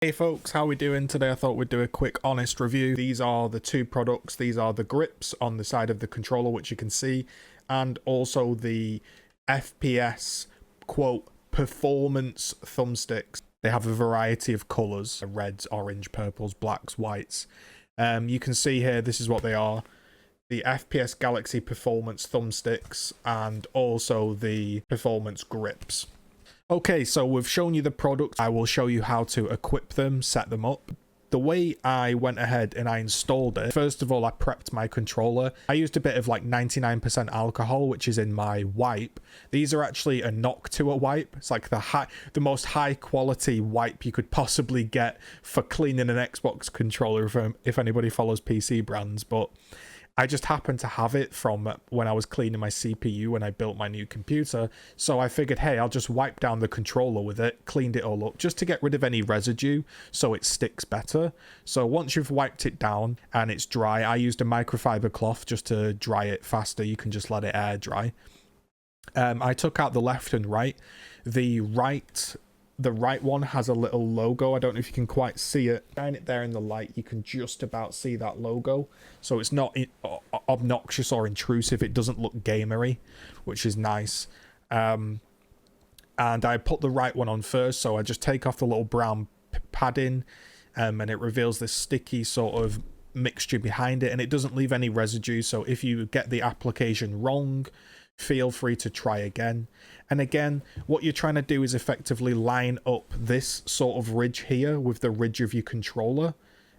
Hey folks, how we doing today? I thought we'd do a quick honest review. These are the two products. These are the grips on the side of the controller, which you can see, and also the FPS quote performance thumbsticks. They have a variety of colors: reds, orange, purples, blacks, whites. You can see here, this is what they are: the FPS Galaxy performance thumbsticks and also the performance grips. Okay, so we've shown you the products. I will show you how to equip them, set them up. The way I went ahead and I installed it, first of all, I prepped my controller. I used a bit of like 99% alcohol, which is in my wipe. These are actually a Noctua wipe. It's like the most high quality wipe you could possibly get for cleaning an Xbox controller, if anybody follows PC brands. But I just happened to have it from when I was cleaning my CPU when I built my new computer. So I figured, hey, I'll just wipe down the controller with it, cleaned it all up just to get rid of any residue so it sticks better. So once you've wiped it down and it's dry, I used a microfiber cloth just to dry it faster. You can just let it air dry. I took out the left and right. The right one has a little logo. I don't know if you can quite see it. Shine it there in the light, you can just about see that logo. So it's not obnoxious or intrusive. It doesn't look gamery, which is nice. And I put the right one on first, so I just take off the little brown padding, and it reveals this sticky sort of mixture behind it, and it doesn't leave any residue. So if you get the application wrong, feel free to try again. And again, what you're trying to do is effectively line up this sort of ridge here with the ridge of your controller,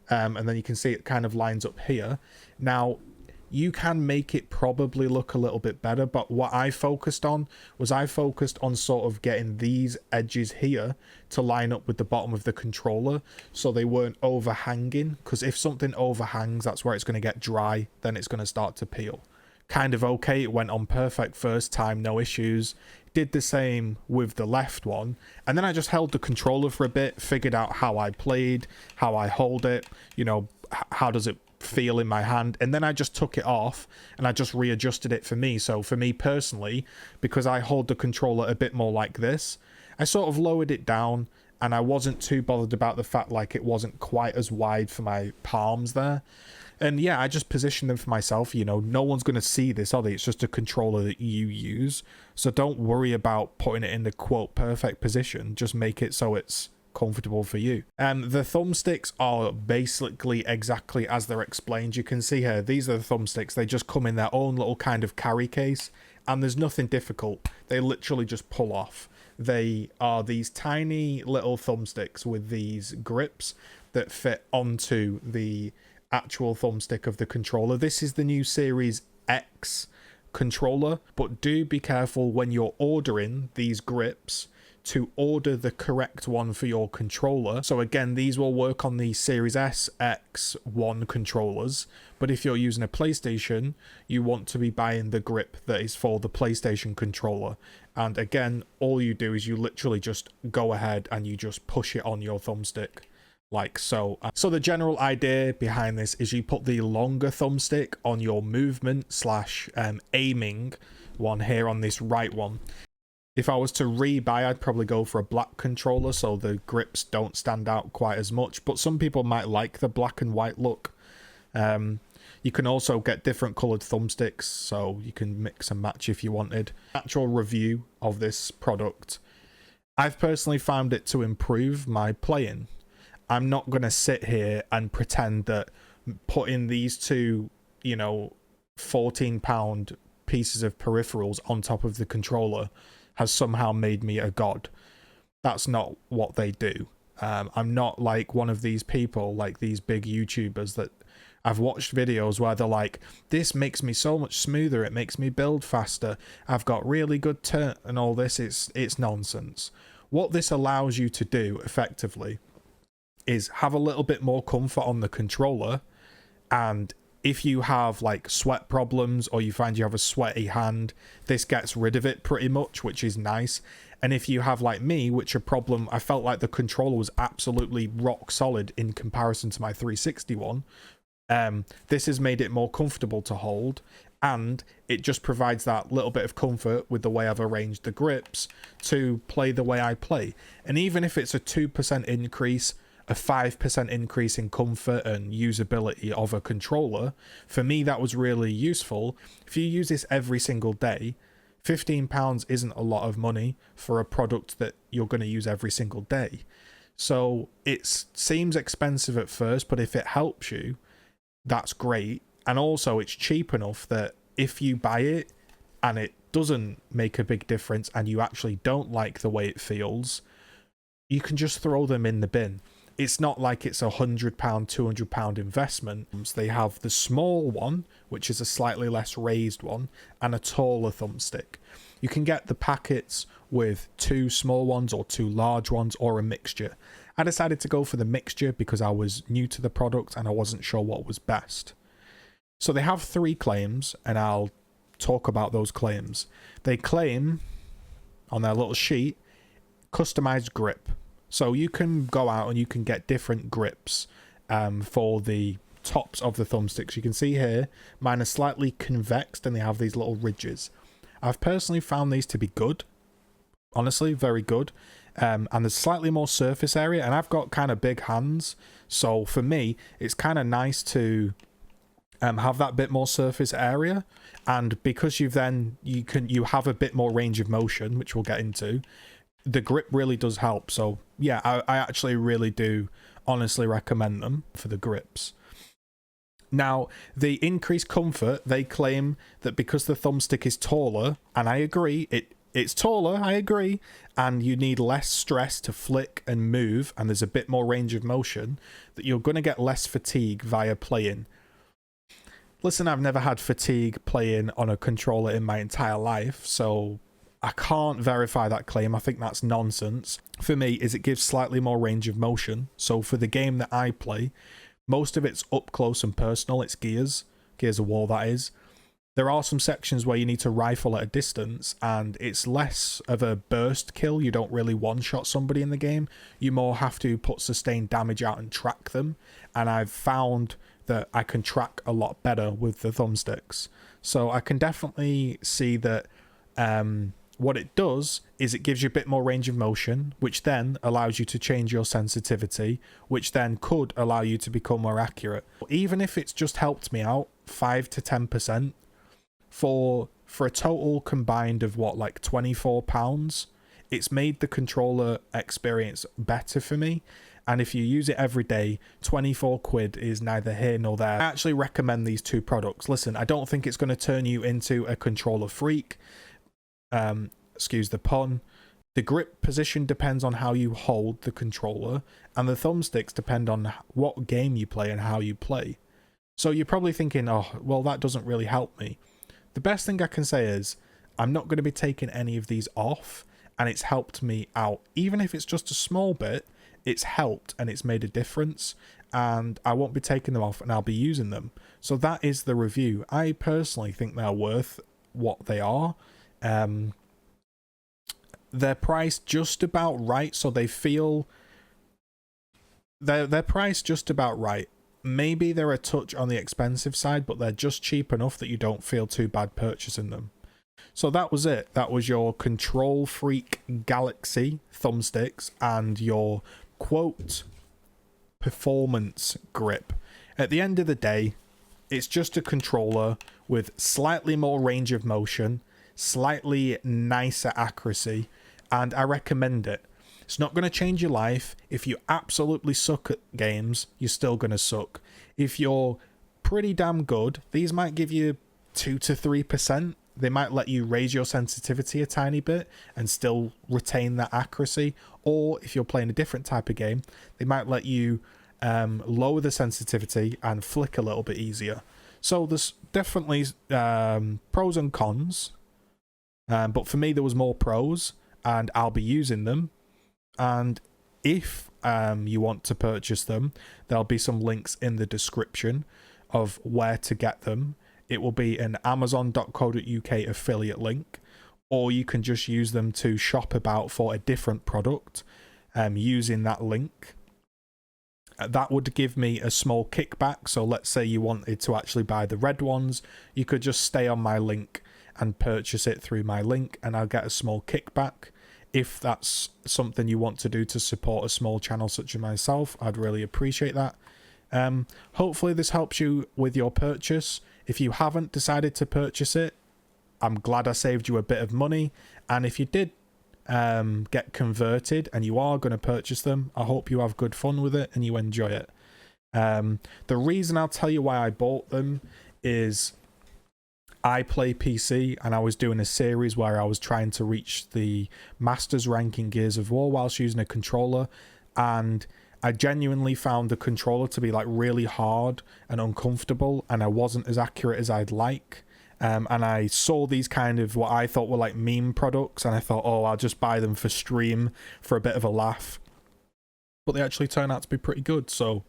and then you can see it kind of lines up here. Now you can make it probably look a little bit better, but what I focused on was sort of getting these edges here to line up with the bottom of the controller so they weren't overhanging, because if something overhangs, that's where it's going to get dry, then it's going to start to peel. Kind of okay, it went on perfect first time, no issues. Did the same with the left one, and then I just held the controller for a bit, figured out how I played, how I hold it, you know, how does it feel in my hand, and then I just took it off and I just readjusted it for me. So for me personally, because I hold the controller a bit more like this, I sort of lowered it down, and I wasn't too bothered about the fact like it wasn't quite as wide for my palms there. And yeah, I just positioned them for myself. You know, no one's going to see this, are they? It's just a controller that you use. So don't worry about putting it in the quote perfect position. Just make it so it's comfortable for you. The thumbsticks are basically exactly as they're explained. You can see here, these are the thumbsticks. They just come in their own little kind of carry case, and there's nothing difficult. They literally just pull off. They are these tiny little thumbsticks with these grips that fit onto the actual thumbstick of the controller. This is the new Series X controller, but do be careful when you're ordering these grips to order the correct one for your controller. So again, these will work on the Series S, X, One controllers, but if you're using a PlayStation, you want to be buying the grip that is for the PlayStation controller. And again, all you do is you literally just go ahead and you just push it on your thumbstick like so. So the general idea behind this is you put the longer thumbstick on your movement slash aiming one here on this right one. If I was to rebuy, I'd probably go for a black controller so the grips don't stand out quite as much, but some people might like the black and white look. You can also get different colored thumbsticks, so you can mix and match if you wanted. Actual review of this product, I've personally found it to improve my playing. I'm not going to sit here and pretend that putting these two, you know, £14 pieces of peripherals on top of the controller has somehow made me a god. That's not what they do. I'm not like one of these people, like these big YouTubers that I've watched videos where they're like, this makes me so much smoother, it makes me build faster, I've got really good turn and all this. It's nonsense. What this allows you to do effectively is have a little bit more comfort on the controller, and if you have like sweat problems or you find you have a sweaty hand, this gets rid of it pretty much, which is nice. And if you have like me, which a problem, I felt like the controller was absolutely rock solid in comparison to my 360 one, this has made it more comfortable to hold, and it just provides that little bit of comfort with the way I've arranged the grips to play the way I play. And even if it's a 2% increase, a 5% increase in comfort and usability of a controller, for me that was really useful. If you use this every single day, £15 isn't a lot of money for a product that you're going to use every single day. So it seems expensive at first, but if it helps you, that's great. And also it's cheap enough that if you buy it and it doesn't make a big difference and you actually don't like the way it feels, you can just throw them in the bin. It's not like it's £100, £200 investment. They have the small one, which is a slightly less raised one, and a taller thumbstick. You can get the packets with 2 small ones or 2 large ones or a mixture. I decided to go for the mixture because I was new to the product and I wasn't sure what was best. So they have 3 claims, and I'll talk about those claims. They claim on their little sheet, customized grip. So you can go out and you can get different grips for the tops of the thumbsticks. You can see here, mine are slightly convexed and they have these little ridges. I've personally found these to be good. Honestly, very good. And there's slightly more surface area, and I've got kind of big hands. So for me, it's kind of nice to have that bit more surface area. And because you have a bit more range of motion, which we'll get into, the grip really does help. So yeah, I actually really do honestly recommend them for the grips. Now, the increased comfort, they claim that because the thumbstick is taller, and I agree, it's taller, I agree, and you need less stress to flick and move, and there's a bit more range of motion, that you're going to get less fatigue via playing. Listen, I've never had fatigue playing on a controller in my entire life, so I can't verify that claim. I think that's nonsense. For me, is it gives slightly more range of motion. So for the game that I play, most of it's up close and personal. It's Gears of War, that is. There are some sections where you need to rifle at a distance, and it's less of a burst kill. You don't really one-shot somebody in the game. You more have to put sustained damage out and track them. And I've found that I can track a lot better with the thumbsticks. So I can definitely see that what it does is it gives you a bit more range of motion, which then allows you to change your sensitivity, which then could allow you to become more accurate. Even if it's just helped me out 5 to 10%, for a total combined of what, like £24, it's made the controller experience better for me. And if you use it every day, 24 quid is neither here nor there. I actually recommend these 2 products. Listen, I don't think it's going to turn you into a controller freak. Excuse the pun. The grip position depends on how you hold the controller, and the thumbsticks depend on what game you play and how you play. So you're probably thinking, oh, well, that doesn't really help me. The best thing I can say is I'm not going to be taking any of these off, and it's helped me out. Even if it's just a small bit, it's helped and it's made a difference, and I won't be taking them off and I'll be using them. So that is the review. I personally think they're worth what they are. They're priced just about right, so they feel they're priced just about right. Maybe they're a touch on the expensive side, but they're just cheap enough that you don't feel too bad purchasing them. So that was it. That was your KontrolFreek Galaxy thumbsticks and your quote performance grip. At the end of the day, it's just a controller with slightly more range of motion, slightly nicer accuracy, and I recommend it. It's not going to change your life. If you absolutely suck at games, you're still going to suck. If you're pretty damn good, these might give you 2 to 3%. They might let you raise your sensitivity a tiny bit and still retain that accuracy. Or if you're playing a different type of game, they might let you lower the sensitivity and flick a little bit easier. So there's definitely pros and cons. But for me, there was more pros, and I'll be using them. And if you want to purchase them, there'll be some links in the description of where to get them. It will be an amazon.co.uk affiliate link, or you can just use them to shop about for a different product using that link. That would give me a small kickback. So let's say you wanted to actually buy the red ones, you could just stay on my link and purchase it through my link, and I'll get a small kickback. if that's something you want to do to support a small channel such as myself, I'd really appreciate that. Hopefully this helps you with your purchase. If you haven't decided to purchase it, I'm glad I saved you a bit of money. And if you did get converted and you are going to purchase them, I hope you have good fun with it and you enjoy it. The reason I'll tell you why I bought them is I play PC, and I was doing a series where I was trying to reach the Masters rank in Gears of War whilst using a controller, and I genuinely found the controller to be like really hard and uncomfortable, and I wasn't as accurate as I'd like. And I saw these kind of what I thought were like meme products, and I thought, oh, I'll just buy them for stream for a bit of a laugh. But they actually turn out to be pretty good, so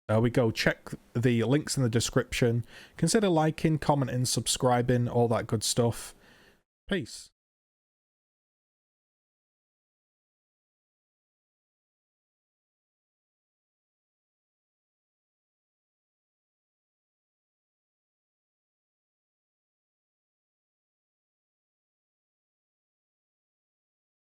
there we go. Check the links in the description. Consider liking, commenting, subscribing, all that good stuff. Peace.